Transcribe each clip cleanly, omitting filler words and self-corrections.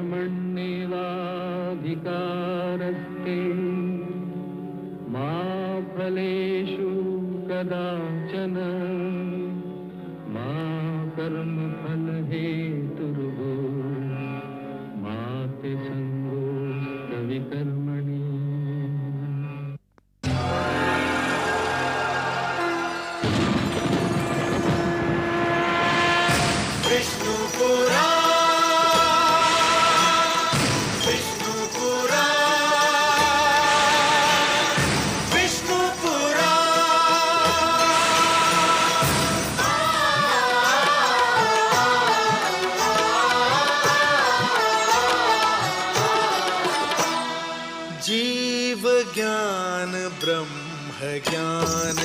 कर्मण्येवाधिकारस्ते मा फलेषु कदाचन मा कर्मफलहेतुर्भो मा ते संगोऽस्त्वविकर्मणि। जीव ज्ञान ब्रह्म ज्ञान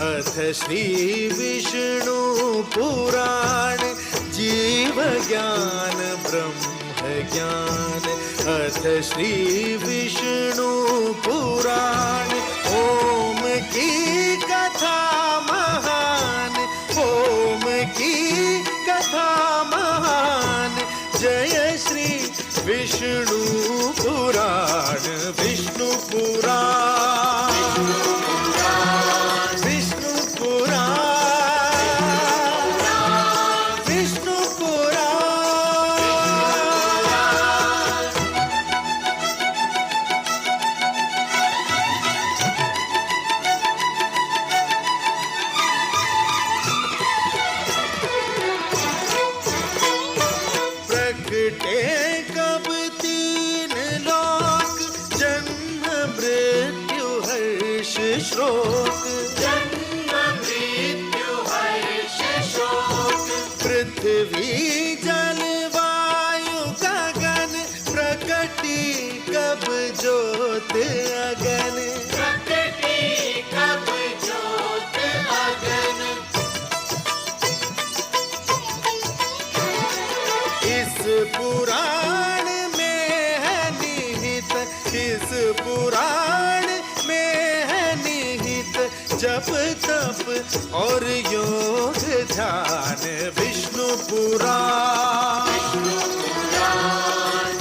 अथ श्री विष्णु पुराण। जीव ज्ञान ब्रह्म ज्ञान अथ श्री विष्णु पुराण। ओम की कथा महान, ओम की कथा महान। जय श्री विष्णु पुराण, विष्णु पुराण, विष्णु पुराण, विष्णु पुराण। प्रकटे कब तीन लोक, जन्म मृत्यु हर्ष शोक। जन्म मृत्यु हर्ष शोक। पृथ्वी जल वायु गगन, प्रकटी कब ज्योत अगन। प्रकटी कब ज्योत अगन। इस पुराण में है निहित, इस पुराण में है निहित जप तप और योग ध्यान। विष्णु पुराण,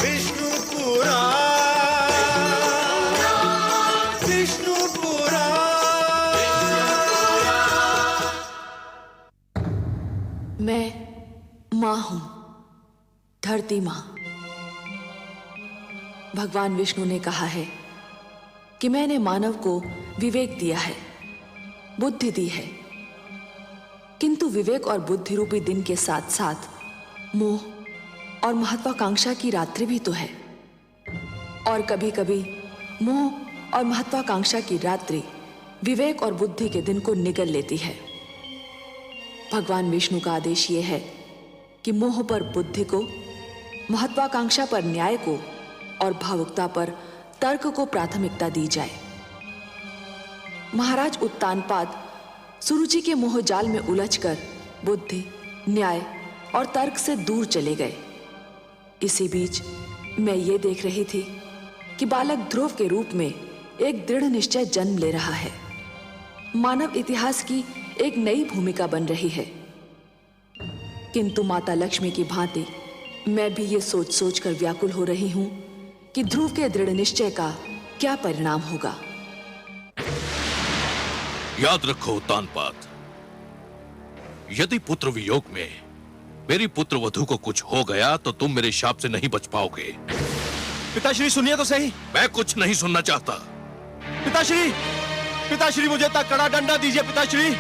विष्णु पुराण, विष्णु पुराण। मैं माँ हूँ, धरती माँ। भगवान विष्णु ने कहा है कि मैंने मानव को विवेक दिया है, बुद्धि दी है, किंतु विवेक और बुद्धि रूपी दिन के साथ साथ मोह और महत्वाकांक्षा की रात्रि भी तो है। और कभी कभी मोह और महत्वाकांक्षा की रात्रि विवेक और बुद्धि के दिन को निगल लेती है। भगवान विष्णु का आदेश यह है कि मोह पर बुद्धि को, महत्वाकांक्षा पर न्याय को और भावुकता पर तर्क को प्राथमिकता दी जाए। महाराज उत्तानपाद सुरुचि के मोहजाल में उलझकर बुद्धि, न्याय और तर्क से दूर चले गए। इसी बीच मैं ये देख रही थी कि बालक ध्रुव के रूप में एक दृढ़ निश्चय जन्म ले रहा है। मानव इतिहास की एक नई भूमिका बन रही है। किंतु माता लक्ष्मी की भांति मैं भी ये सोच सोच कर व्याकुल हो रही हूं कि ध्रुव के दृढ़ निश्चय का क्या परिणाम होगा। याद रखो उत्तानपाद, यदि पुत्र वियोग में मेरी पुत्र वधू को कुछ हो गया तो तुम मेरे शाप से नहीं बच पाओगे। पिताश्री सुनिए तो सही। मैं कुछ नहीं सुनना चाहता। पिताश्री, पिताश्री मुझे तक कड़ा डंडा दीजिए पिताश्री।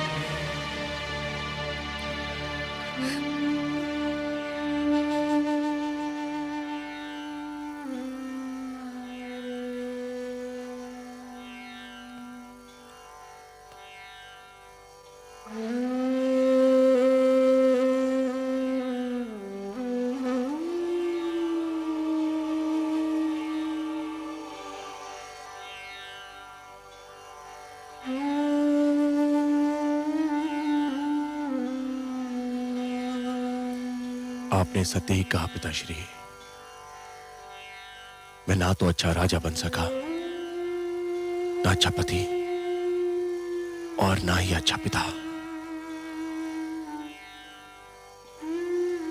आपने सत्य ही कहा पिताश्री। मैं ना तो अच्छा राजा बन सका, ना अच्छा पति और ना ही अच्छा पिता।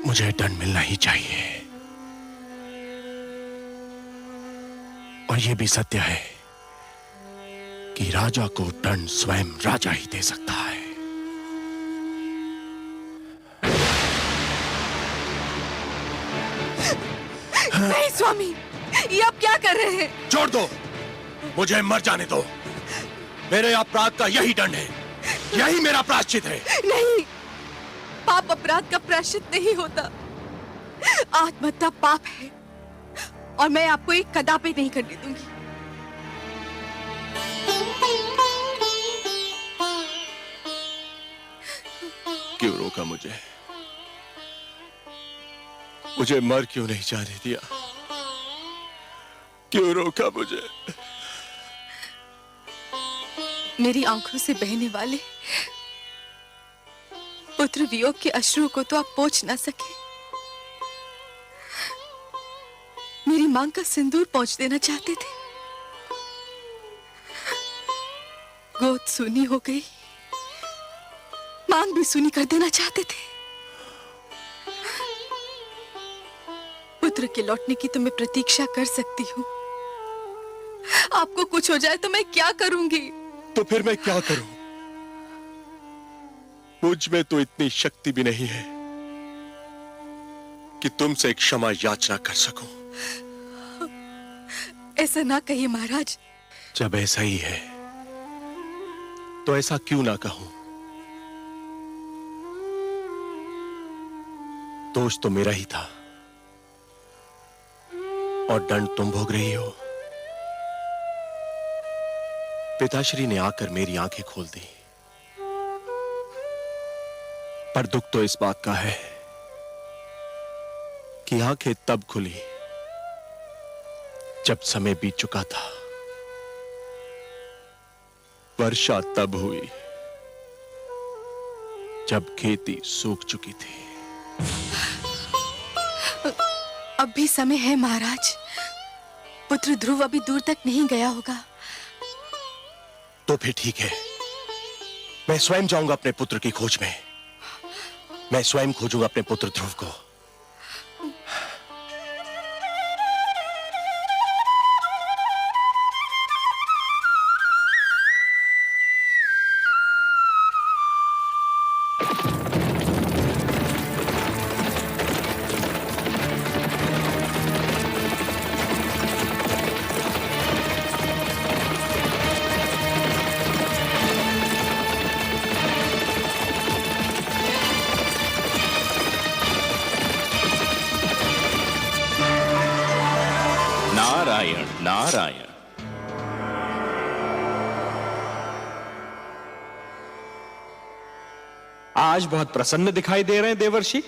मुझे दंड मिलना ही चाहिए। और यह भी सत्य है कि राजा को दंड स्वयं राजा ही दे सकता है। नहीं स्वामी, ये आप क्या कर रहे हैं? छोड़ दो, मुझे मर जाने दो। मेरे अपराध का यही दंड है, यही मेरा प्रायश्चित है। नहीं, पाप अपराध का प्रायश्चित नहीं होता। आत्महत्या पाप है और मैं आपको एक कदापि नहीं करने दूंगी। क्यों रोका मुझे? मुझे मर क्यों नहीं जाने दिया? क्यों रोका मुझे? मेरी आंखों से बहने वाले पुत्र वियोग के अश्रु को तो आप पोंछ ना सके। मेरी मांग का सिंदूर पोंछ देना चाहते थे। गोद सूनी हो गई, मांग भी सूनी कर देना चाहते थे। पुत्र के लौटने की तो मैं प्रतीक्षा कर सकती हूँ, आपको कुछ हो जाए तो मैं क्या करूंगी? तो फिर मैं क्या करूं? मुझ में तो इतनी शक्ति भी नहीं है कि तुमसे क्षमा याचना कर सकूं। ऐसा ना कहिए महाराज। जब ऐसा ही है तो ऐसा क्यों ना कहूं? दोष तो मेरा ही था और दंड तुम भोग रही हो। पिताश्री ने आकर मेरी आंखें खोल दी, पर दुख तो इस बात का है कि आंखें तब खुली जब समय बीत चुका था। वर्षा तब हुई जब खेती सूख चुकी थी। अब भी समय है महाराज, पुत्र ध्रुव अभी दूर तक नहीं गया होगा। तो फिर ठीक है, मैं स्वयं जाऊंगा अपने पुत्र की खोज में। मैं स्वयं खोजूंगा अपने पुत्र ध्रुव को। नारायण नारायण। आज बहुत प्रसन्न दिखाई दे रहे हैं देवर्षि।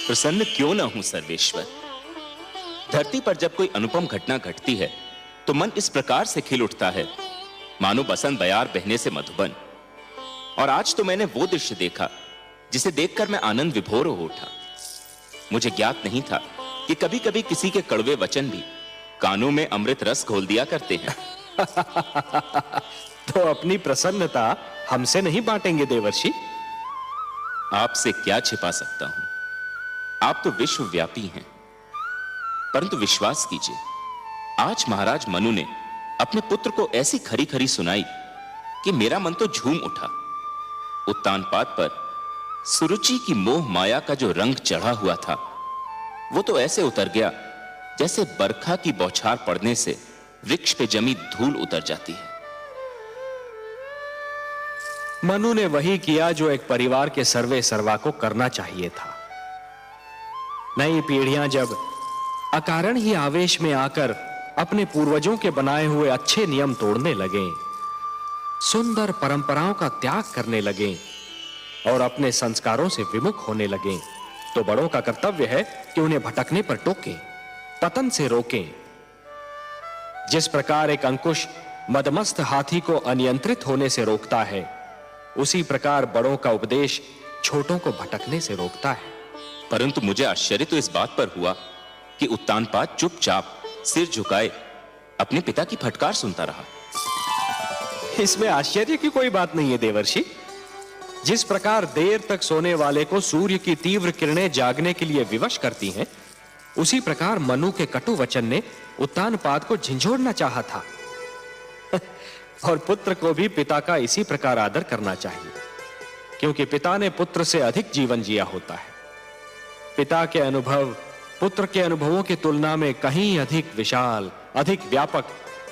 प्रसन्न क्यों ना हूं सर्वेश्वर। धरती पर जब कोई अनुपम घटना घटती है तो मन इस प्रकार से खिल उठता है मानो बसंत बयार बहने से मधुबन। और आज तो मैंने वो दृश्य देखा जिसे देखकर मैं आनंद विभोर हो उठा। मुझे ज्ञात नहीं था कि कभी कभी किसी के कड़वे वचन भी कानों में अमृत रस घोल दिया करते हैं। तो अपनी प्रसन्नता हमसे नहीं बांटेंगे देवर्षि? आपसे क्या छिपा सकता हूं, आप तो विश्वव्यापी हैं। परंतु विश्वास कीजिए, आज महाराज मनु ने अपने पुत्र को ऐसी खरी खरी सुनाई कि मेरा मन तो झूम उठा। उत्तानपाद पर सुरुचि की मोह माया का जो रंग चढ़ा हुआ था वो तो ऐसे उतर गया जैसे बरखा की बौछार पड़ने से वृक्ष पे जमी धूल उतर जाती है। मनु ने वही किया जो एक परिवार के सर्वे सर्वा को करना चाहिए था। नई पीढ़ियां जब अकारण ही आवेश में आकर अपने पूर्वजों के बनाए हुए अच्छे नियम तोड़ने लगे, सुंदर परंपराओं का त्याग करने लगे और अपने संस्कारों से विमुख होने लगे, तो बड़ों का कर्तव्य है कि उन्हें भटकने पर टोकें, पतन से रोकें। जिस प्रकार एक अंकुश मदमस्त हाथी को अनियंत्रित होने से रोकता है, उसी प्रकार बड़ों का उपदेश छोटों को भटकने से रोकता है। परंतु मुझे आश्चर्य तो इस बात पर हुआ कि उत्तानपाद चुपचाप सिर झुकाए अपने पिता की फटकार सुनता रहा। इसमें आश्चर्य की कोई बात नहीं है देवर्षि। जिस प्रकार देर तक सोने वाले को सूर्य की तीव्र किरणें जागने के लिए विवश करती हैं, उसी प्रकार मनु के कटु वचन ने उत्तानपाद को झिंझोड़ना चाहा था। और पुत्र को भी पिता का इसी प्रकार आदर करना चाहिए, क्योंकि पिता ने पुत्र से अधिक जीवन जिया होता है। पिता के अनुभव पुत्र के अनुभवों की तुलना में कहीं अधिक विशाल, अधिक व्यापक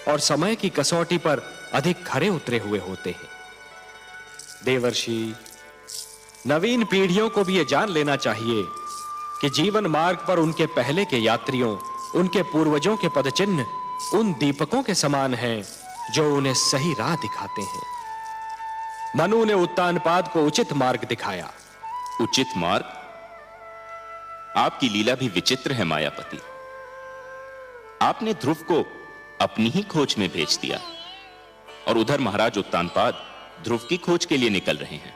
और समय की कसौटी पर अधिक खरे उतरे हुए होते हैं। देवर्षि, नवीन पीढ़ियों को भी यह जान लेना चाहिए कि जीवन मार्ग पर उनके पहले के यात्रियों, उनके पूर्वजों के पदचिन्ह उन दीपकों के समान हैं जो उन्हें सही राह दिखाते हैं। मनु ने उत्तानपाद को उचित मार्ग दिखाया। उचित मार्ग? आपकी लीला भी विचित्र है मायापति। आपने ध्रुव को अपनी ही खोज में भेज दिया और उधर महाराज उत्तानपाद ध्रुव की खोज के लिए निकल रहे हैं।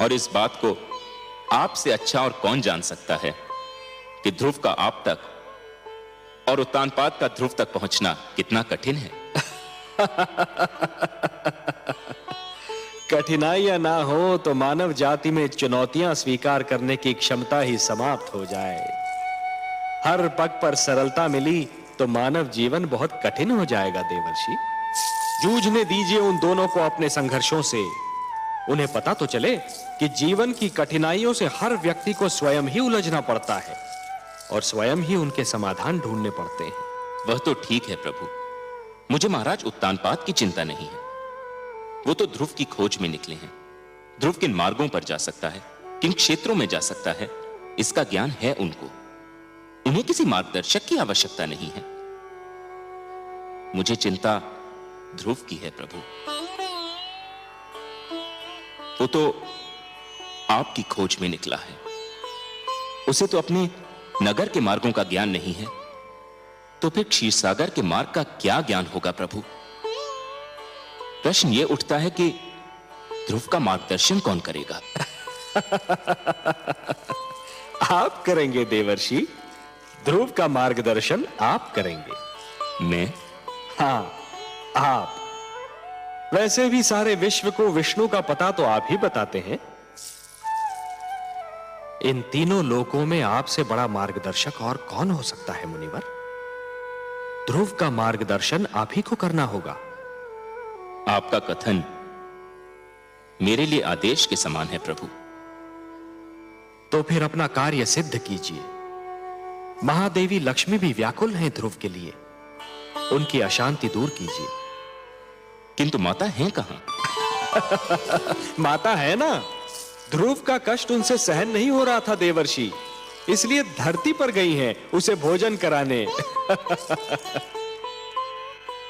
और इस बात को आपसे अच्छा और कौन जान सकता है कि ध्रुव का आप तक और उत्तानपाद का ध्रुव तक पहुंचना कितना कठिन है। कठिनाइयां ना हो तो मानव जाति में चुनौतियां स्वीकार करने की क्षमता ही समाप्त हो जाए। हर पग पर सरलता मिली तो मानव जीवन बहुत कठिन हो जाएगा देवर्षि। जूझने दीजिए उन दोनों को अपने संघर्षों से। उन्हें पता तो चले कि जीवन की कठिनाइयों से हर व्यक्ति को स्वयं ही उलझना पड़ता है और स्वयं ही उनके समाधान ढूंढने पड़ते हैं। वह तो ठीक है प्रभु, मुझे महाराज उत्तानपाद की चिंता नहीं है। वो तो ध्रुव की खोज में निकले हैं। ध्रुव किन मार्गों पर जा सकता है, किन क्षेत्रों में जा सकता है, इसका ज्ञान है उनको। उन्हें किसी मार्गदर्शक की आवश्यकता नहीं है। मुझे चिंता ध्रुव की है प्रभु। वो तो आपकी खोज में निकला है। उसे तो अपने नगर के मार्गों का ज्ञान नहीं है, तो फिर क्षीरसागर के मार्ग का क्या ज्ञान होगा प्रभु? प्रश्न यह उठता है कि ध्रुव का मार्गदर्शन कौन करेगा? आप करेंगे देवर्षि। ध्रुव का मार्गदर्शन आप करेंगे। मैं? हाँ, आप। वैसे भी सारे विश्व को विष्णु का पता तो आप ही बताते हैं। इन तीनों लोकों में आपसे बड़ा मार्गदर्शक और कौन हो सकता है मुनिवर? ध्रुव का मार्गदर्शन आप ही को करना होगा। आपका कथन मेरे लिए आदेश के समान है प्रभु। तो फिर अपना कार्य सिद्ध कीजिए। महादेवी लक्ष्मी भी व्याकुल हैं ध्रुव के लिए। उनकी अशांति दूर कीजिए। किंतु माता हैं कहां? माता है ना। ध्रुव का कष्ट उनसे सहन नहीं हो रहा था देवर्षि, इसलिए धरती पर गई हैं उसे भोजन कराने।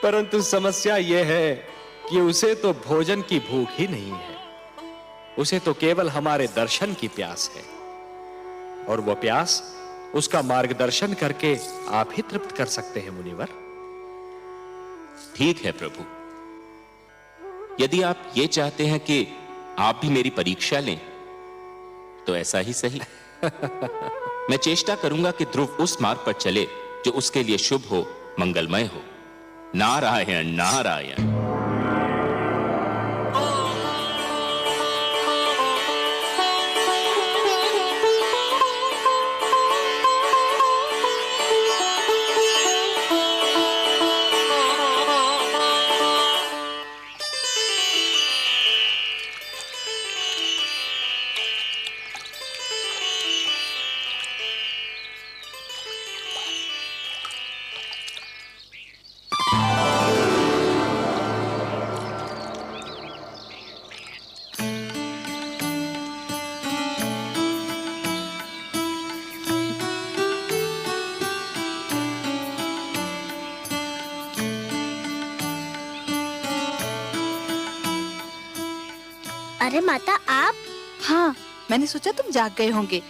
परंतु समस्या यह है कि उसे तो भोजन की भूख ही नहीं है। उसे तो केवल हमारे दर्शन की प्यास है, और वह प्यास उसका मार्गदर्शन करके आप ही तृप्त कर सकते हैं मुनिवर। ठीक है प्रभु, यदि आप ये चाहते हैं कि आप भी मेरी परीक्षा लें तो ऐसा ही सही। मैं चेष्टा करूंगा कि ध्रुव उस मार्ग पर चले जो उसके लिए शुभ हो, मंगलमय हो। नारायण नारायण। अरे माता आप? हाँ, मैंने सोचा तुम जाग गए होंगे,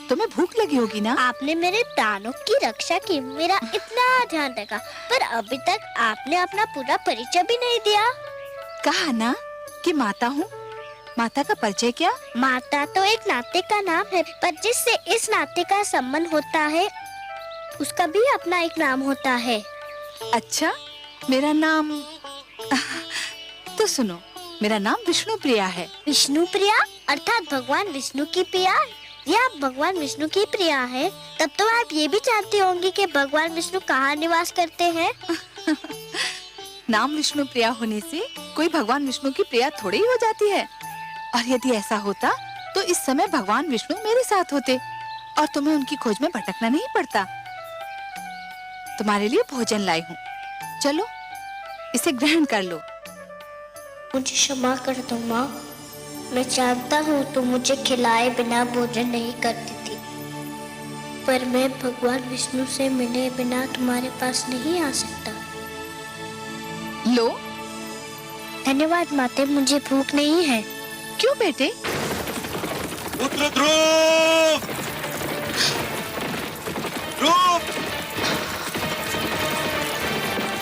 तुम्हें भूख लगी होगी ना। आपने मेरे प्राणों की रक्षा की, मेरा इतना ध्यान रखा, पर अभी तक आपने अपना पूरा परिचय भी नहीं दिया। कहा ना कि माता हूँ। माता का परिचय क्या? माता तो एक नाते का नाम है, पर जिससे इस नाते का संबंध होता है उसका भी अपना एक नाम होता है। अच्छा, मेरा नाम तो सुनो, मेरा नाम विष्णु प्रिया है। विष्णु प्रिया अर्थात भगवान विष्णु की प्रिया। ये आप भगवान विष्णु की प्रिया है, तब तो आप ये भी जानती होंगी कि भगवान विष्णु कहाँ निवास करते हैं। नाम विष्णु प्रिया होने से कोई भगवान विष्णु की प्रिया थोड़ी ही हो जाती है। और यदि ऐसा होता तो इस समय भगवान विष्णु मेरे साथ होते और तुम्हें उनकी खोज में भटकना नहीं पड़ता। तुम्हारे लिए भोजन लाई हूँ, चलो इसे ग्रहण कर लो। मुझे क्षमा कर दो माँ, मैं जानता हूँ तुम मुझे खिलाए बिना भोजन नहीं करती थी, पर मैं भगवान विष्णु से मिले बिना तुम्हारे पास नहीं आ सकता। लो। धन्यवाद माते, मुझे भूख नहीं है। क्यों बेटे? पुत्र ध्रुव! ध्रुव!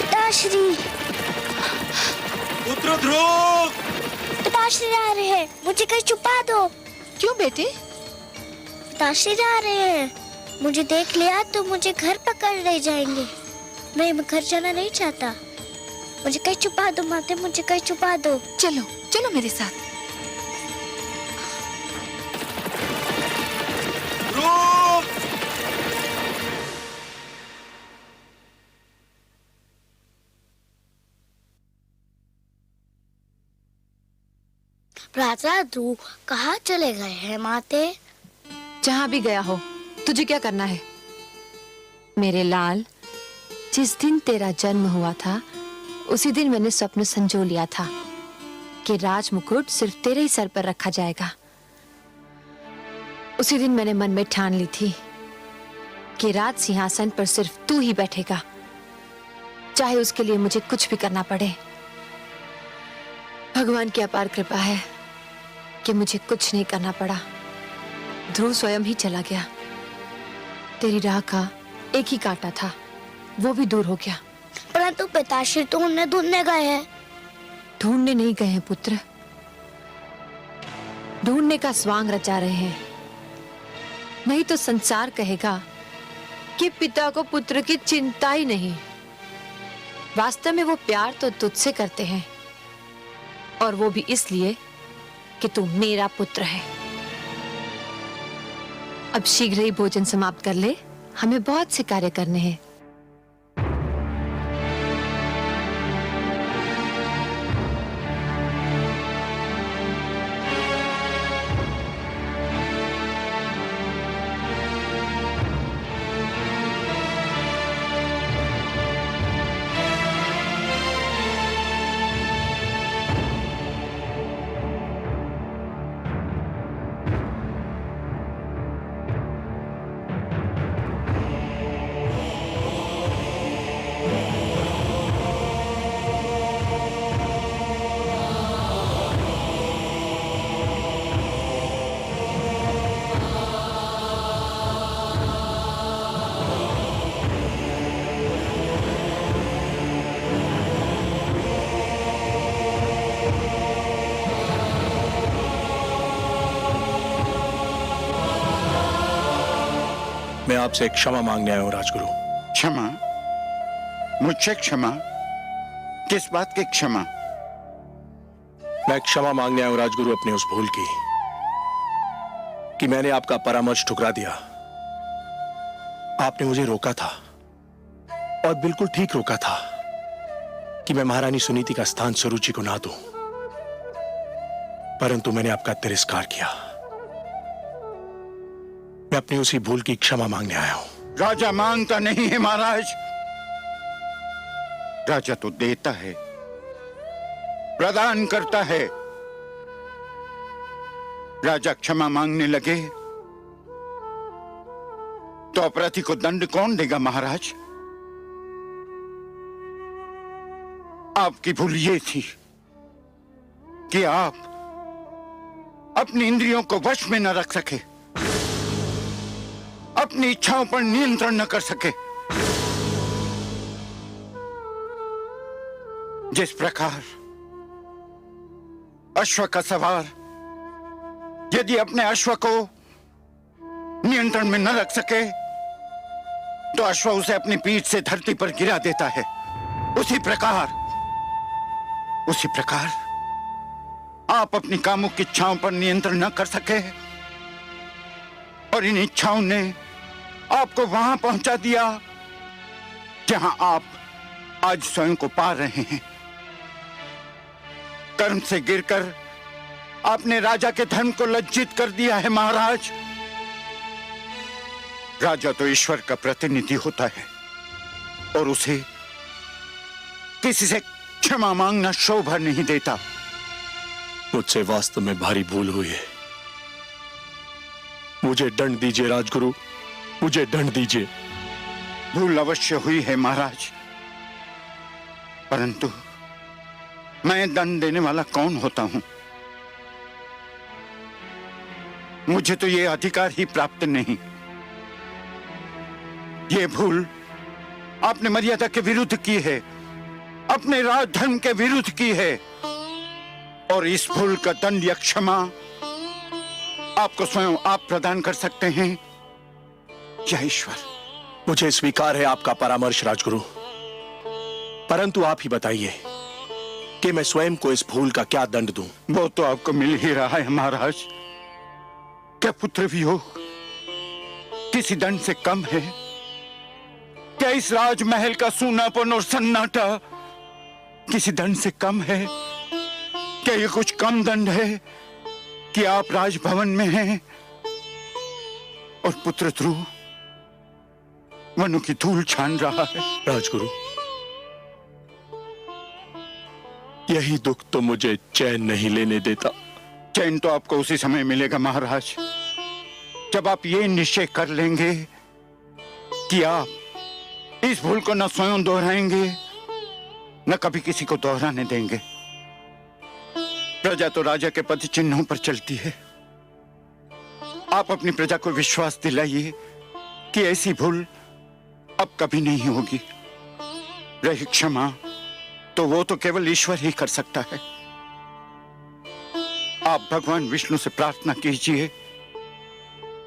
पिताश्री, पुत्र ध्रुव! पिताश्री आ रहे हैं, मुझे कहीं छुपा दो। क्यों बेटे? पिताश्री आ रहे हैं, मुझे देख लिया तो मुझे घर पकड़ ले जाएंगे। मैं घर जाना नहीं चाहता, मुझे कहीं छुपा दो माते, मुझे कहीं छुपा दो। चलो चलो मेरे साथ। राजा ध्रुव कहाँ चले गए हैं माते? जहां भी गया हो, तुझे क्या करना है? मेरे लाल, जिस दिन तेरा जन्म हुआ था उसी दिन मैंने स्वप्न संजो लिया था कि राज मुकुट सिर्फ तेरे ही सर पर रखा जाएगा। उसी दिन मैंने मन में ठान ली थी कि राज सिंहासन पर सिर्फ तू ही बैठेगा, चाहे उसके लिए मुझे कुछ भी करना पड़े। भगवान की अपार कृपा है कि मुझे कुछ नहीं करना पड़ा। ध्रुव स्वयं ही चला गया। तेरी राह का एक ही कांटा था, वो भी दूर हो गया। परंतु पिताश्री तो उन्हें ढूंढने गए हैं। ढूंढने नहीं गए हैं पुत्र, ढूंढने का स्वांग रचा रहे हैं। नहीं तो संसार कहेगा कि पिता को पुत्र की चिंता ही नहीं। वास्तव में वो प्यार तो तुझसे करते हैं, और वो भी इसलिए कि तू मेरा पुत्र है। अब शीघ्र ही भोजन समाप्त कर ले, हमें बहुत से कार्य करने हैं। मैं आपसे क्षमा मांगने आया हूं राजगुरु। क्षमा? मुझसे क्षमा? किस बात की क्षमा? मैं क्षमा मांगने आया हूं राजगुरु अपने उस भूल की कि मैंने आपका परामर्श ठुकरा दिया। आपने मुझे रोका था और बिल्कुल ठीक रोका था कि मैं महारानी सुनीति का स्थान सुरुचि को ना दूं, परंतु मैंने आपका तिरस्कार किया। मैं अपनी उसी भूल की क्षमा मांगने आया हूं। राजा मांगता नहीं है महाराज, राजा तो देता है, प्रदान करता है। राजा क्षमा मांगने लगे तो अपराधी को दंड कौन देगा महाराज? आपकी भूल ये थी कि आप अपनी इंद्रियों को वश में न रख सके, अपनी इच्छाओं पर नियंत्रण न कर सके। जिस प्रकार अश्व का सवार यदि अपने अश्व को नियंत्रण में न रख सके तो अश्व उसे अपनी पीठ से धरती पर गिरा देता है, उसी प्रकार आप अपनी कामुक इच्छाओं पर नियंत्रण न कर सके और इन इच्छाओं ने आपको वहां पहुंचा दिया जहां आप आज स्वयं को पा रहे हैं। कर्म से गिरकर आपने राजा के धर्म को लज्जित कर दिया है महाराज। राजा तो ईश्वर का प्रतिनिधि होता है और उसे किसी से क्षमा मांगना शोभा नहीं देता। मुझसे वास्तव में भारी भूल हुई है। मुझे दंड दीजिए राजगुरु, मुझे दंड दीजिए। भूल अवश्य हुई है महाराज, परंतु मैं दंड देने वाला कौन होता हूं? मुझे तो यह अधिकार ही प्राप्त नहीं। यह भूल आपने मर्यादा के विरुद्ध की है, अपने राज धर्म के विरुद्ध की है, और इस भूल का दंड या क्षमा आपको स्वयं आप प्रदान कर सकते हैं या ईश्वर। मुझे स्वीकार है आपका परामर्श राजगुरु, परंतु आप ही बताइए कि मैं स्वयं को इस भूल का क्या दंड दूं? वो तो आपको मिल ही रहा है महाराज। क्या पुत्र वियोग किसी दंड से कम है? क्या इस राजमहल का सूनापन और सन्नाटा किसी दंड से कम है? क्या ये कुछ कम दंड है कि आप राजभवन में हैं और पुत्र ध्रुव वनों की धूल छान रहा है? राजगुरु, यही दुख तो मुझे चैन नहीं लेने देता। चैन तो आपको उसी समय मिलेगा महाराज, जब आप ये निश्चय कर लेंगे कि आप इस भूल को न स्वयं दोहराएंगे न कभी किसी को दोहराने देंगे। प्रजा तो राजा के पद चिन्हों पर चलती है। आप अपनी प्रजा को विश्वास दिलाइए कि ऐसी भूल अब कभी नहीं होगी। रही क्षमा तो वो तो केवल ईश्वर ही कर सकता है। आप भगवान विष्णु से प्रार्थना कीजिए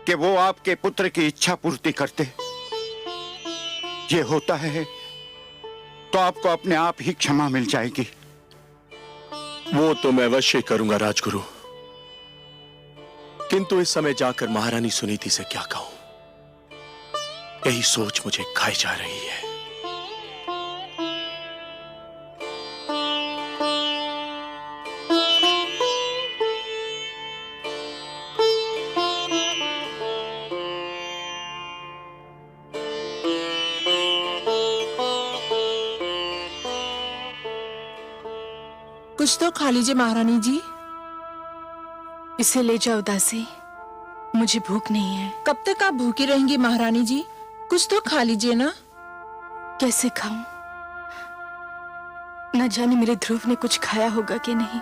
कि वो आपके पुत्र की इच्छा पूर्ति करते। ये होता है तो आपको अपने आप ही क्षमा मिल जाएगी। वो तो मैं अवश्य करूंगा राजगुरु, किंतु इस समय जाकर महारानी सुनीति से क्या कहूं, यही सोच मुझे खाई जा रही है। कुछ तो खा लीजिए महारानी जी। इसे ले जाओ दासी, मुझे भूख नहीं है। कब तक आप भूखी रहेंगी महारानी जी? कुछ तो खा लीजिए ना। कैसे खाऊं? न जाने मेरे ध्रुव ने कुछ खाया होगा कि नहीं।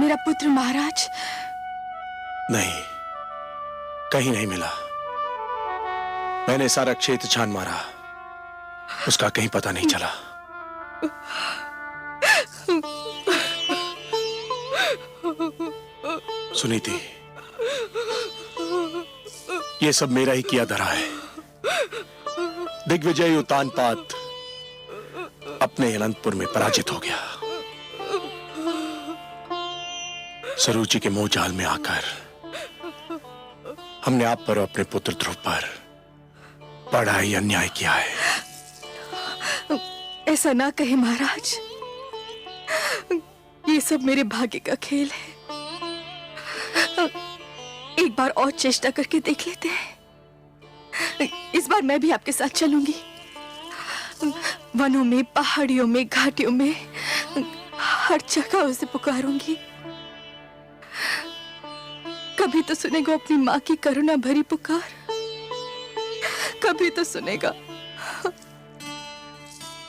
मेरा पुत्र महाराज? नहीं, कहीं नहीं मिला। मैंने सारा क्षेत्र छान मारा, उसका कहीं पता नहीं चला। सुनीति, ये सब मेरा ही किया धरा है। दिग्विजय उतानपाद अपने अनंतपुर में पराजित हो गया। सरूची के मोह जाल में आकर हमने आप पर और अपने पुत्र ध्रुव पर बड़ा ही अन्याय किया है। ऐसा ना कहे महाराज, ये सब मेरे भाग्य का खेल है। एक बार और चेष्टा करके देख लेते हैं। इस बार मैं भी आपके साथ चलूंगी। वनों में, पहाड़ियों में, घाटियों में, हर जगह उसे पुकारूंगी। कभी तो सुनेगा अपनी माँ की करुणा भरी पुकार, कभी तो सुनेगा।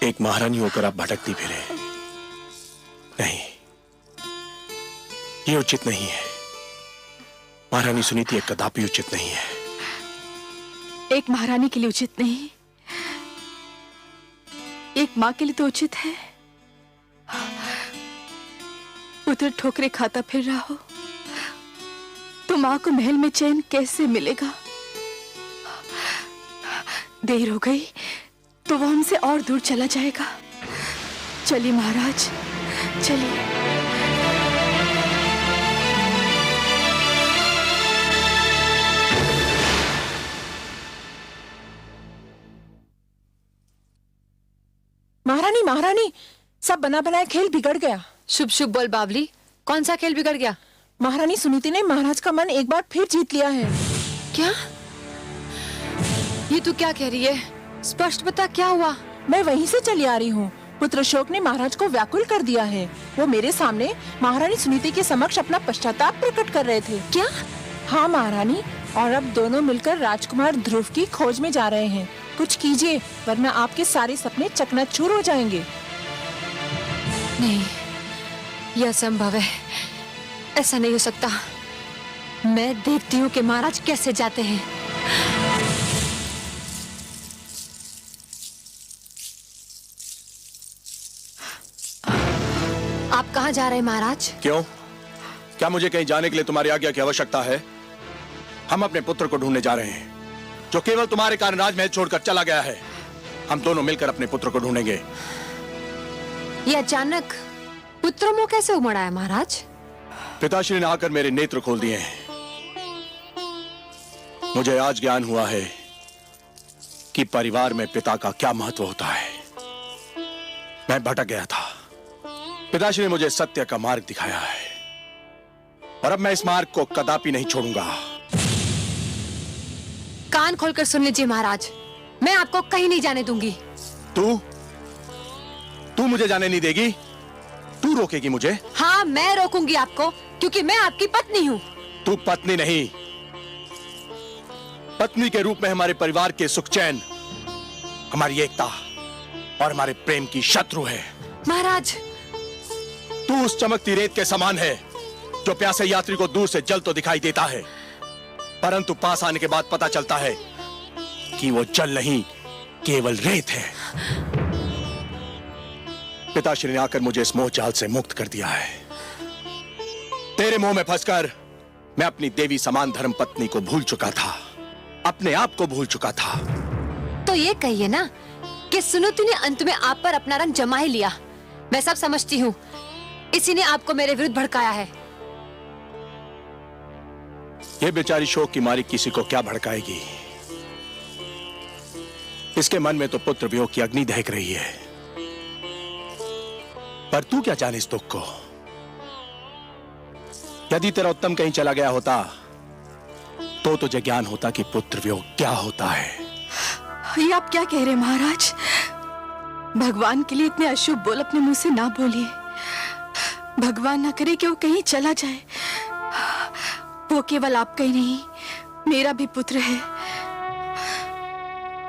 एक महारानी होकर आप भटकती फिरे, नहीं, ये उचित नहीं है। महारानी सुनीति एक कदापि उचित नहीं है। एक महारानी के लिए उचित नहीं, एक माँ के लिए तो उचित है। पुत्र ठोकरे खाता फिर रहा हो तो माँ को महल में चैन कैसे मिलेगा? देर हो गई, तो वो हमसे और दूर चला जाएगा। चलिए महाराज, चलिए। महारानी, महारानी, सब बना बनाया खेल बिगड़ गया। शुभ शुभ बोल बावली, कौन सा खेल बिगड़ गया? महारानी सुनीति ने महाराज का मन एक बार फिर जीत लिया है। क्या? ये तू क्या कह रही है? स्पष्ट बता, क्या हुआ? मैं वहीं से चली आ रही हूँ। पुत्र शोक ने महाराज को व्याकुल कर दिया है। वो मेरे सामने महारानी सुनीति के समक्ष अपना पश्चाताप प्रकट कर रहे थे। क्या? हाँ महारानी, और अब दोनों मिलकर राजकुमार ध्रुव की खोज में जा रहे हैं। कुछ कीजिए, वरना आपके सारे सपने चकनाचूर हो जाएंगे। नहीं, यह असंभव है। ऐसा नहीं हो सकता। मैं देखती हूँ कि महाराज कैसे जाते हैं। आप कहाँ जा रहे हैं महाराज? क्यों? क्या मुझे कहीं जाने के लिए तुम्हारी आज्ञा की आवश्यकता है? हम अपने पुत्र को ढूंढने जा रहे हैं, जो केवल तुम्हारे कारण राजमहल छोड़कर चला गया है। हम दोनों मिलकर अपने पुत्र को ढूंढेंगे। ये अचानक पुत्र मोह कैसे उमड़ा है महाराज? पिताश्री ने आकर मेरे नेत्र खोल दिए हैं। मुझे आज ज्ञान हुआ है कि परिवार में पिता का क्या महत्व होता है। मैं भटक गया था। पिताश्री ने मुझे सत्य का मार्ग दिखाया है, और अब मैं इस मार्ग को कदापि नहीं छोड़ूंगा। कान खोलकर सुन लीजिए महाराज, मैं आपको कहीं नहीं जाने दूंगी। तू मुझे जाने नहीं देगी? तू रोकेगी मुझे? हाँ, मैं रोकूंगी आपको, क्योंकि मैं आपकी पत्नी हूँ। तू पत्नी नहीं, पत्नी के रूप में हमारे परिवार के सुख चैन, हमारी एकता और हमारे प्रेम की शत्रु है। महाराज, तू उस चमकती रेत के समान है जो प्यासे यात्री को दूर से जल तो दिखाई देता है, परंतु पास आने के बाद पता चलता है कि वो जल नहीं, केवल रेत है। पिताश्री ने आकर मुझे इस मोह जाल से मुक्त कर दिया है। तेरे मोह में फंसकर मैं अपनी देवी समान धर्म पत्नी को भूल चुका था, अपने आप को भूल चुका था। तो ये कहिए ना कि सुनीति ने अंत में आप पर अपना रंग जमा ही लिया। मैं सब समझती हूँ, इसी ने आपको मेरे विरुद्ध भड़काया है। ये बेचारी शोक की मारी किसी को क्या भड़काएगी? इसके मन में तो पुत्र वियोग की अग्नि दहक रही है। पर तू क्या जाने इस दुख को? यदि तेरा उत्तम कहीं चला गया होता तो तुझे ज्ञान होता कि पुत्र वियोग क्या होता है। ये आप क्या कह रहे हैं महाराज? भगवान के लिए इतने अशुभ बोल अपने मुंह से ना बोलिए। भगवान ना करे कि वो कहीं चला जाए। वो केवल आपका ही नहीं, मेरा भी पुत्र है।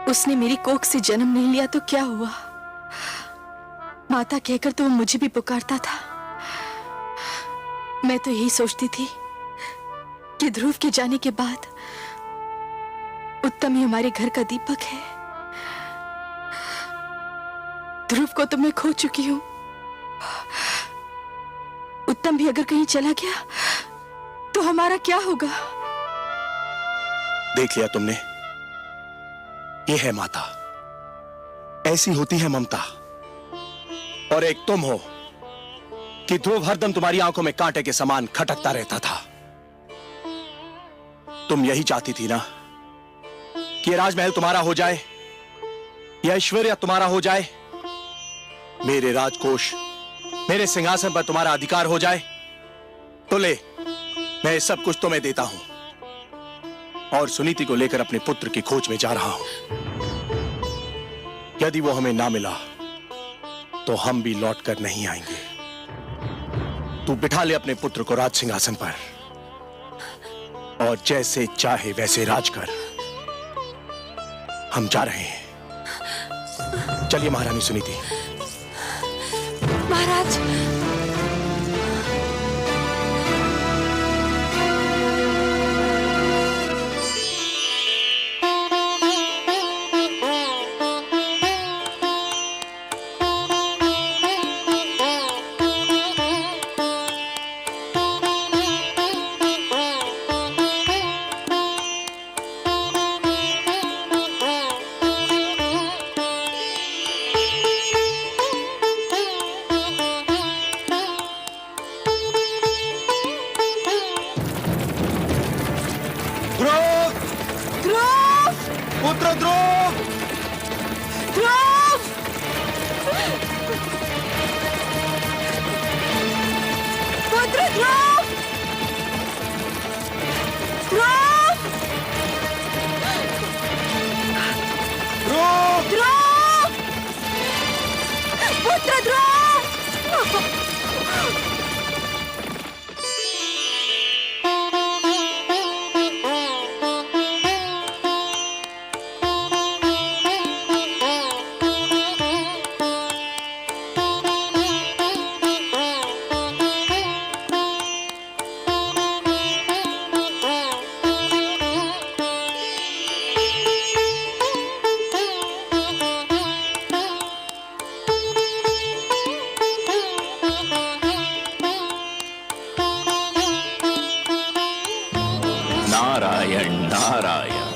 उसने मेरी कोख से जन्म नहीं लिया तो क्या हुआ? माता कहकर तो वो मुझे भी पुकारता था। मैं तो यही सोचती थी कि ध्रुव के जाने के बाद उत्तम ही हमारे घर का दीपक है। ध्रुव को तो मैं खो चुकी हूं। उत्तम भी अगर कहीं चला गया तो हमारा क्या होगा? देख लिया तुमने, ये है माता, ऐसी होती है ममता। और एक तुम हो कि ध्रुव हरदम तुम्हारी आंखों में कांटे के समान खटकता रहता था। तुम यही चाहती थी ना कि राजमहल तुम्हारा हो जाए, यह ऐश्वर्य तुम्हारा हो जाए, मेरे राजकोष, मेरे सिंहासन पर तुम्हारा अधिकार हो जाए। तो ले, मैं सब कुछ तुम्हें देता हूं और सुनीति को लेकर अपने पुत्र की खोज में जा रहा हूं। यदि वो हमें ना मिला तो हम भी लौट कर नहीं आएंगे। तू बिठा ले अपने पुत्र को राज सिंहासन पर और जैसे चाहे वैसे राज कर। हम जा रहे हैं। चलिए महारानी सुनीति। महाराज, नारायण नारायण।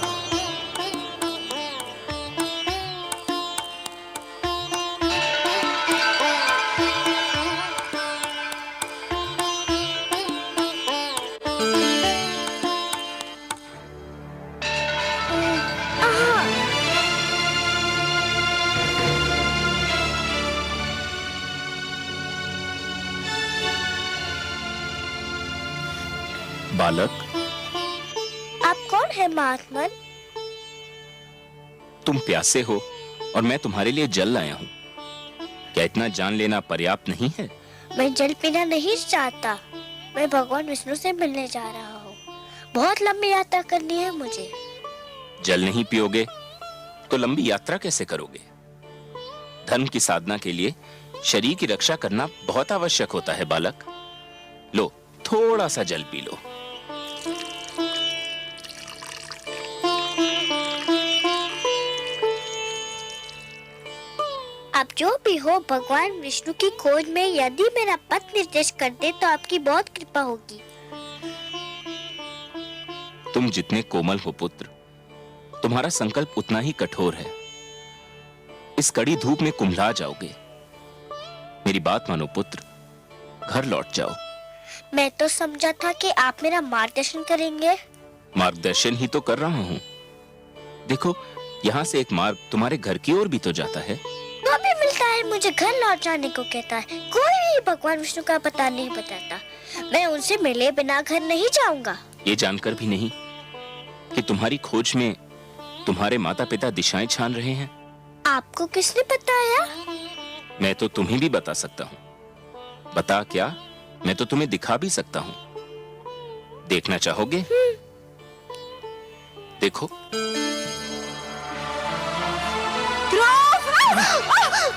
बालक, आप कौन है महात्मन? तुम प्यासे हो और मैं तुम्हारे लिए जल लाया हूं। क्या इतना जान लेना पर्याप्त नहीं है? मैं जल पीना नहीं चाहता। मैं भगवान विष्णु से मिलने जा रहा हूँ। बहुत लंबी यात्रा करनी है मुझे। जल नहीं पियोगे तो लंबी यात्रा कैसे करोगे? धर्म की साधना के लिए शरीर की रक्षा करना बहुत आवश्यक होता है बालक। लो, थोड़ा सा जल पी लो। आप जो भी हो, भगवान विष्णु की खोज में यदि मेरा पथ निर्देश कर दे तो आपकी बहुत कृपा होगी। तुम जितने कोमल हो पुत्र, तुम्हारा संकल्प उतना ही कठोर है। इस कड़ी धूप में कुम्हला जाओगे। मेरी बात मानो पुत्र, घर लौट जाओ। मैं तो समझा था कि आप मेरा मार्गदर्शन करेंगे। मार्गदर्शन ही तो कर रहा हूं। देखो, यहाँ से एक मार्ग तुम्हारे घर की ओर भी तो जाता है। वो भी मिलता है, मुझे घर लौट जाने को कहता है। कोई भी भगवान विष्णु का पता नहीं बताता। मैं उनसे मिले बिना घर नहीं जाऊंगा। ये जानकर भी नहीं कि तुम्हारी खोज में तुम्हारे माता पिता दिशाएं छान रहे हैं। आपको किसने बताया? मैं तो तुम्हें भी बता सकता हूँ। बता क्या, मैं तो तुम्हें दिखा भी सकता हूँ। देखना चाहोगे? देखो।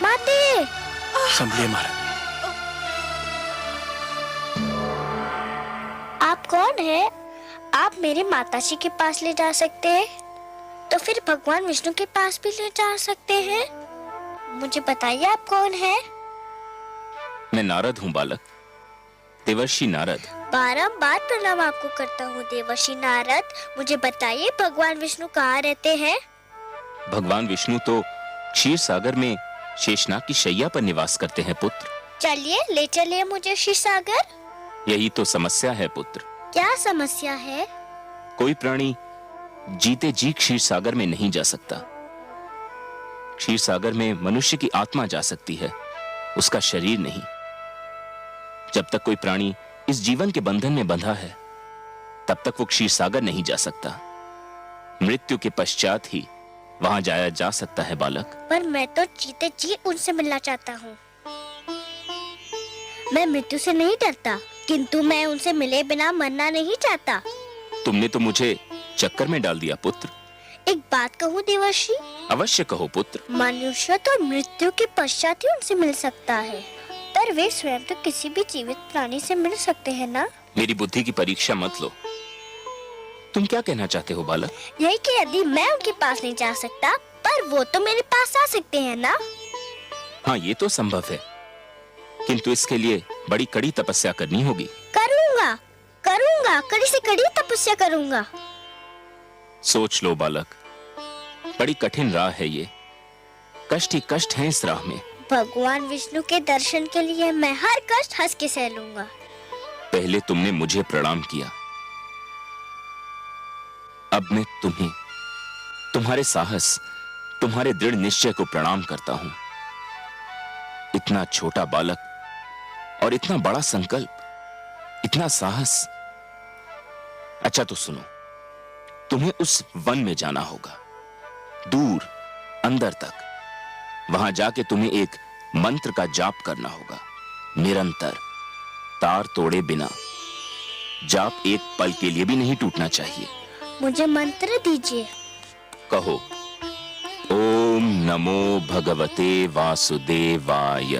माते! संभलिए महाराज। आप कौन है? आप मेरे माताजी के पास ले जा सकते हैं, तो फिर भगवान विष्णु के पास भी ले जा सकते हैं। मुझे बताइए आप कौन है? मैं नारद हूँ बालक, देवर्षि नारद। बारंबार प्रणाम आपको करता हूँ देवर्षि नारद। मुझे बताइए भगवान विष्णु कहाँ रहते हैं? भगवान विष्णु तो क्षीर सागर में शेषनाग की शैया पर निवास करते हैं पुत्र। चलिए, ले चलिए मुझे क्षीर सागर। यही तो समस्या है पुत्र। क्या समस्या है? कोई प्राणी जीते जी क्षीर सागर में नहीं जा सकता। क्षीर सागर में मनुष्य की आत्मा जा सकती है, उसका शरीर नहीं। जब तक कोई प्राणी इस जीवन के बंधन में बंधा है, तब तक वो क्षीर सागर नहीं जा सकता। मृत्यु के पश्चात ही वहां जाया जा सकता है बालक। पर मैं तो जीते जी उनसे मिलना चाहता हूँ। मैं मृत्यु से नहीं डरता, किंतु मैं उनसे मिले बिना मरना नहीं चाहता। तुमने तो मुझे चक्कर में डाल दिया पुत्र। एक बात कहूँ देवर्षि? अवश्य कहो पुत्र। मनुष्य तो मृत्यु के पश्चात ही उनसे मिल सकता है, पर वे स्वयं तो किसी भी जीवित प्राणी से मिल सकते हैं ना? मेरी बुद्धि की परीक्षा मत लो। तुम क्या कहना चाहते हो बालक? यही कि यदि मैं उनके पास नहीं जा सकता, पर वो तो मेरे पास आ सकते हैं ना? हाँ, ये तो संभव है, किंतु इसके लिए बड़ी कड़ी तपस्या करनी होगी। करूंगा, करूंगा, कड़ी से कड़ी तपस्या करूंगा। सोच लो बालक, बड़ी कठिन राह है ये। कष्ट ही कष्ट है इस राह में। भगवान विष्णु के दर्शन के लिए मैं हर कष्ट हंस के सह लूंगा। पहले तुमने मुझे प्रणाम किया, अब मैं तुम्हें, तुम्हारे साहस, तुम्हारे दृढ़ निश्चय को प्रणाम करता हूं। इतना छोटा बालक और इतना बड़ा संकल्प, इतना साहस। अच्छा तो सुनो, तुम्हें उस वन में जाना होगा, दूर अंदर तक। वहां जाके तुम्हें एक मंत्र का जाप करना होगा, निरंतर, तार तोड़े बिना। जाप एक पल के लिए भी नहीं टूटना चाहिए। मुझे मंत्र दीजिए। कहो, ओम नमो भगवते वासुदेवाय।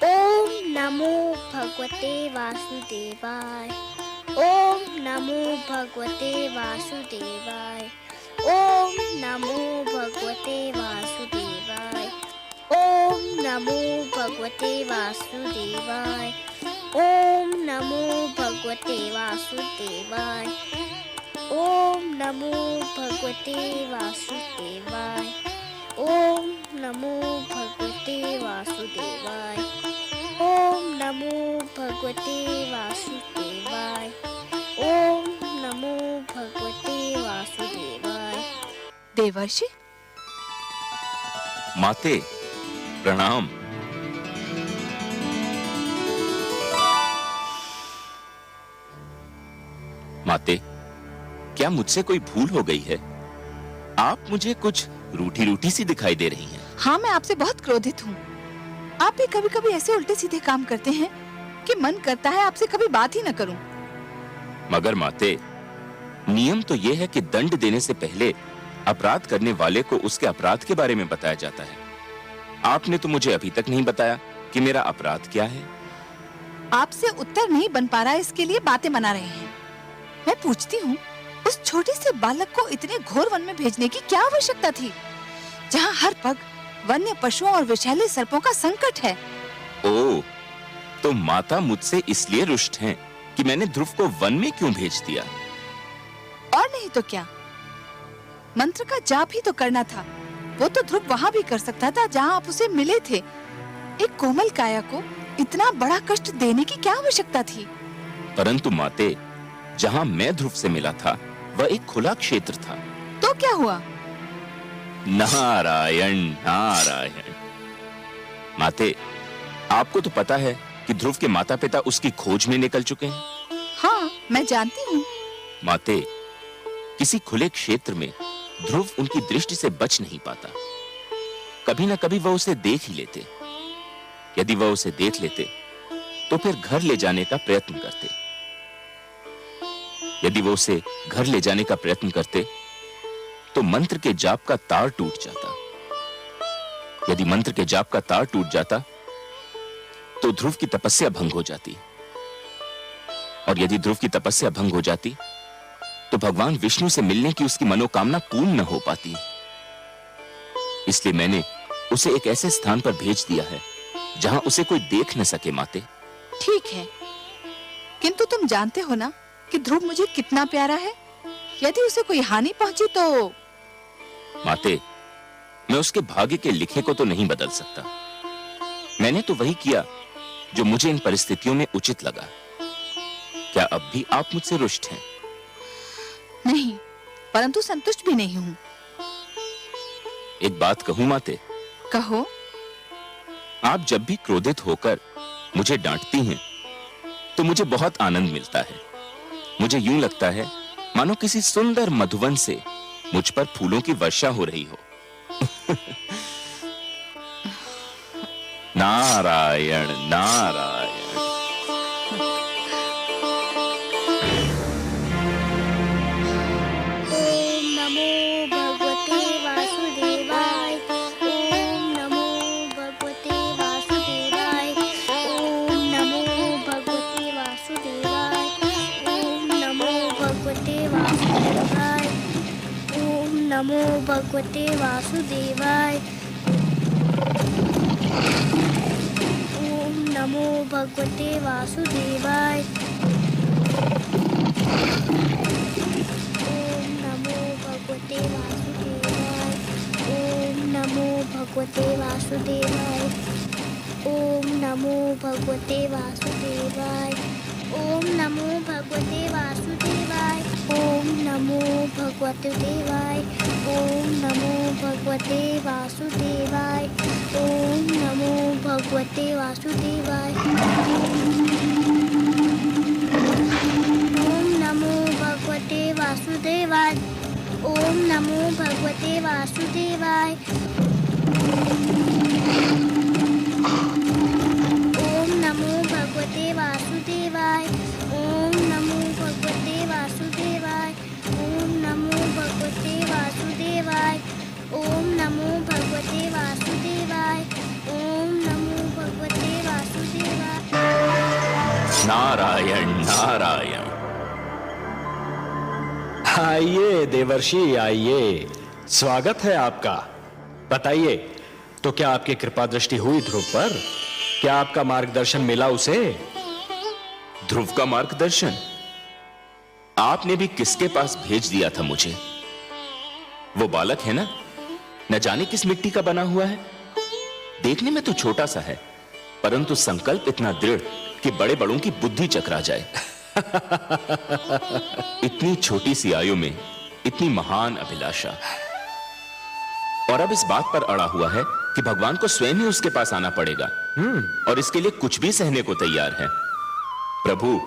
ओम नमो भगवते वासुदेवाय। ओम नमो भगवते वासुदेवाय। ओम नमो भगवते वासुदेवाय। ओम नमो भगवते वासुदेवाय। ओम नमो भगवते वासुदेवाय। ओम नमो भगवते वासुदेवाय। ओम नमो भगवते वासुदेवाय। ओम नमो भगवते वासुदेवाय। ओम नमो भगवते वासुदेवाय। देवर्षि, माते प्रणाम। माते, क्या मुझसे कोई भूल हो गई है? आप मुझे कुछ रूठी रूठी सी दिखाई दे रही हैं। हाँ, मैं आपसे बहुत क्रोधित हूँ। आप भी कभी कभी ऐसे उल्टे सीधे काम करते हैं कि मन करता है आपसे कभी बात ही न करूं। मगर माते, नियम तो यह है कि दंड देने से पहले अपराध करने वाले को उसके अपराध के बारे में बताया जाता है। आपने तो मुझे अभी तक नहीं बताया कि मेरा अपराध क्या है। आपसे उत्तर नहीं बन पा रहा, इसके लिए बातें बना रहे हैं। मैं पूछती हूँ, उस छोटे से बालक को इतने घोर वन में भेजने की क्या आवश्यकता थी, जहाँ हर पग वन्य पशुओं और विषैले सर्पों का संकट है? ओह, तो माता मुझसे इसलिए रुष्ट हैं कि मैंने ध्रुव को वन में क्यों भेज दिया? और नहीं तो क्या, मंत्र का जाप ही तो करना था। वो तो ध्रुव वहाँ भी कर सकता था जहाँ आप उसे मिले थे। एक कोमल काया को इतना बड़ा कष्ट देने की क्या आवश्यकता थी? परंतु माते, जहाँ मैं ध्रुव से मिला था वह एक खुला क्षेत्र था। तो क्या हुआ? नारायण नारायण। माते, आपको तो पता है कि ध्रुव के माता पिता उसकी खोज में निकल चुके हैं। हाँ, मैं जानती हूँ। माते, किसी खुले क्षेत्र में ध्रुव उनकी दृष्टि से बच नहीं पाता। कभी न कभी वह उसे देख ही लेते। यदि वह उसे देख लेते तो फिर घर ले जाने का प्रयत्न करते। यदि वो उसे घर ले जाने का प्रयत्न करते तो मंत्र के जाप का तार टूट जाता। यदि मंत्र के जाप का तार टूट जाता तो ध्रुव की तपस्या भंग हो जाती। और यदि ध्रुव की तपस्या भंग हो जाती तो भगवान विष्णु से मिलने की उसकी मनोकामना पूर्ण न हो पाती। इसलिए मैंने उसे एक ऐसे स्थान पर भेज दिया है जहां उसे कोई देख न सके। माते, ठीक है, किंतु तुम जानते हो ना कि ध्रुव मुझे कितना प्यारा है। यदि उसे कोई हानि पहुंची तो? माते, मैं उसके भाग्य के लिखे को तो नहीं बदल सकता। मैंने तो वही किया जो मुझे इन परिस्थितियों में उचित लगा। क्या अब भी आप मुझसे रुष्ट हैं? नहीं, परंतु संतुष्ट भी नहीं हूँ। एक बात कहूं माते? कहो। आप जब भी क्रोधित होकर मुझे डांटती हैं तो मुझे बहुत आनंद मिलता है। मुझे यूं लगता है मानो किसी सुंदर मधुवन से मुझ पर फूलों की वर्षा हो रही हो। नारायण नारायण। ओम नमो भगवते वासुदेवाय। ओम नमो भगवते वासुदेवाय। ओम नमो भगवते वासुदेवाय। ओम नमो भगवते वासुदेवाय। ओम नमो भगवते वासुदेवाय। ओम नमो भगवते वासुदेवाय। ओम नमो भगवते वासुदेवाय। ओम नमो भगवते वासुदेवाय। ओम नमो भगवते वासुदेवाय। ओम नमो भगवते वासुदेवाय। ओम नमो भगवते देवाय। ओम नमो भगवते वासुदेवाय। ओम नमो भगवते वासुदेवाय। ओम नमो भगवते वासुदेवाय। ओम नमो भगवते वासुदेवाय। ओम नमो भगवते वासुदेवाय। ओम नमो भगवते वासुदेवाय। ओम नमो भगवते वासुदेवाय। ओम नमो भगवते वासुदेवाय। ओम नमो भगवते वासुदेवाय। नारायण नारायण। आइए देवर्षि, आइए, स्वागत है आपका। बताइए, तो क्या आपकी कृपा दृष्टि हुई ध्रुव पर? क्या आपका मार्गदर्शन मिला उसे? ध्रुव का मार्गदर्शन? आपने भी किसके पास भेज दिया था मुझे? वो बालक है ना, न जाने किस मिट्टी का बना हुआ है। देखने में तो छोटा सा है, परंतु संकल्प इतना दृढ़ कि बड़े बड़ों की बुद्धि चकरा जाए। इतनी छोटी सी आयु में इतनी महान अभिलाषा, और अब इस बात पर अड़ा हुआ है कि भगवान को स्वयं ही उसके पास आना पड़ेगा, और इसके लिए कुछ भी सहने को तैयार है। प्रभु,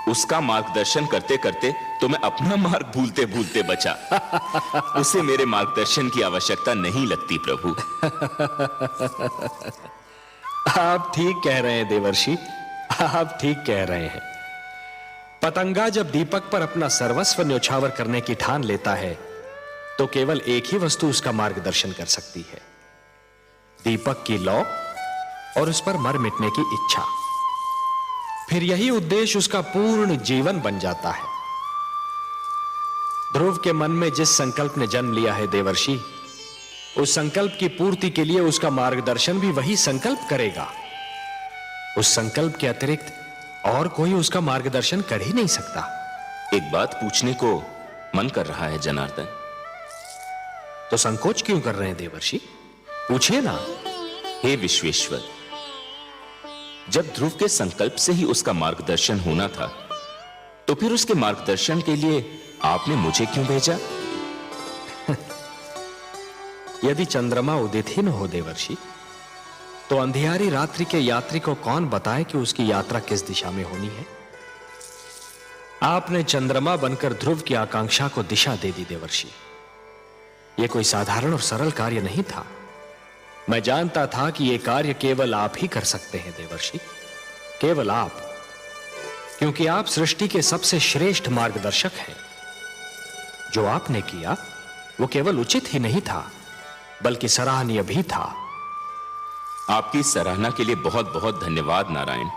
उसका मार्गदर्शन करते करते तो मैं अपना मार्ग भूलते भूलते बचा। उसे मेरे मार्गदर्शन की आवश्यकता नहीं लगती प्रभु। आप ठीक कह रहे हैं देवर्षि, आप ठीक कह रहे हैं। पतंगा जब दीपक पर अपना सर्वस्व न्योछावर करने की ठान लेता है तो केवल एक ही वस्तु उसका मार्गदर्शन कर सकती है, दीपक की लौ और उस पर मर मिटने की इच्छा। फिर यही उद्देश्य उसका पूर्ण जीवन बन जाता है। ध्रुव के मन में जिस संकल्प ने जन्म लिया है देवर्षि, उस संकल्प की पूर्ति के लिए उसका मार्गदर्शन भी वही संकल्प करेगा। उस संकल्प के अतिरिक्त और कोई उसका मार्गदर्शन कर ही नहीं सकता। एक बात पूछने को मन कर रहा है जनार्दन। तो संकोच क्यों कर रहे हैं देवर्षि? पूछिए ना। हे विश्वेश्वर, जब ध्रुव के संकल्प से ही उसका मार्गदर्शन होना था, तो फिर उसके मार्गदर्शन के लिए आपने मुझे क्यों भेजा? यदि चंद्रमा उदित ही न हो देवर्षि, तो अंधियारी रात्रि के यात्री को कौन बताए कि उसकी यात्रा किस दिशा में होनी है? आपने चंद्रमा बनकर ध्रुव की आकांक्षा को दिशा दे दी देवर्षि। यह कोई साधारण और सरल कार्य नहीं था। मैं जानता था कि यह कार्य केवल आप ही कर सकते हैं देवर्षि, केवल आप, क्योंकि आप सृष्टि के सबसे श्रेष्ठ मार्गदर्शक हैं। जो आपने किया वो केवल उचित ही नहीं था, बल्कि सराहनीय भी था। आपकी सराहना के लिए बहुत बहुत धन्यवाद नारायण।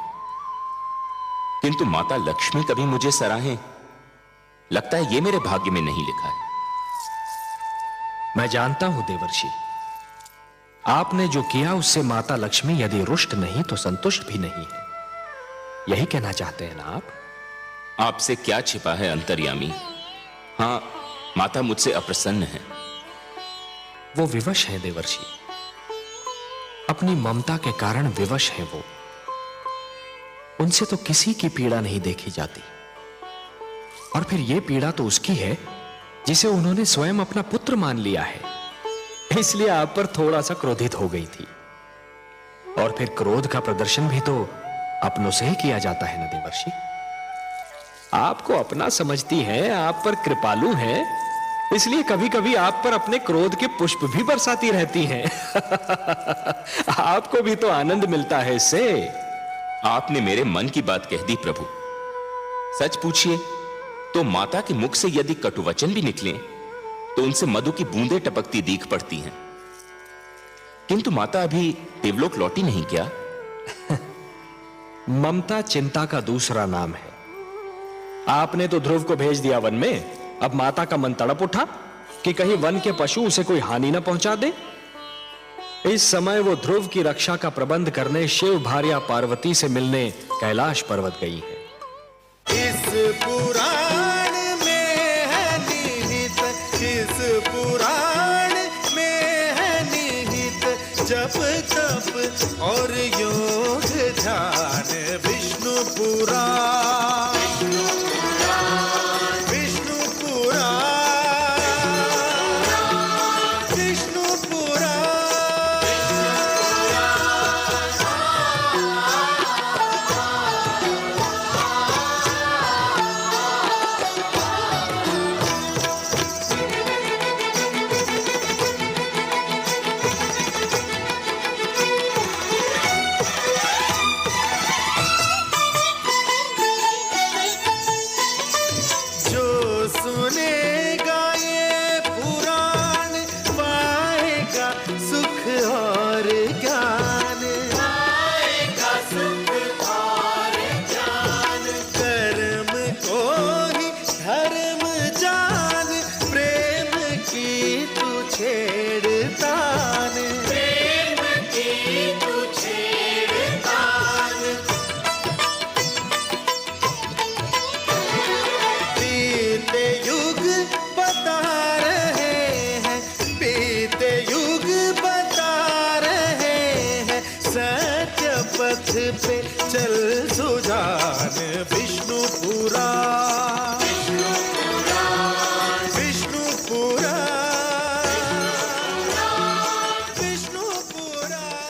किंतु माता लक्ष्मी कभी मुझे सराहें, लगता है ये मेरे भाग्य में नहीं लिखा है। मैं जानता हूं देवर्षि, आपने जो किया उससे माता लक्ष्मी यदि रुष्ट नहीं तो संतुष्ट भी नहीं है। यही कहना चाहते हैं ना आप? आपसे क्या छिपा है अंतर्यामी। हां, माता मुझसे अप्रसन्न है। वो विवश है देवर्षि, अपनी ममता के कारण विवश है वो। उनसे तो किसी की पीड़ा नहीं देखी जाती, और फिर यह पीड़ा तो उसकी है जिसे उन्होंने स्वयं अपना पुत्र मान लिया है। इसलिए आप पर थोड़ा सा क्रोधित हो गई थी, और फिर क्रोध का प्रदर्शन भी तो अपनों से ही किया जाता है ना देवर्षि। आपको अपना समझती हैं, आप पर कृपालु हैं, इसलिए कभी कभी आप पर अपने क्रोध के पुष्प भी बरसाती रहती हैं। आपको भी तो आनंद मिलता है इससे। आपने मेरे मन की बात कह दी प्रभु। सच पूछिए तो माता के मुख से यदि कटुवचन भी निकले तो उनसे मधु की बूंदें टपकती दीख पड़ती हैं। किंतु माता अभी देवलोक लौटी नहीं क्या? ममता चिंता का दूसरा नाम है। आपने तो ध्रुव को भेज दिया वन में, अब माता का मन तड़प उठा कि कहीं वन के पशु उसे कोई हानि न पहुंचा दे। इस समय वो ध्रुव की रक्षा का प्रबंध करने शिव भार्या पार्वती से मिलने कैलाश पर्वत गई है। इस पुराण में है निहित, इस पुराण में है निहित जप तप और योग ध्यान। विष्णु पुराण, विष्णु पुराण, विष्णु पुराण। पथ पे चल सुजान।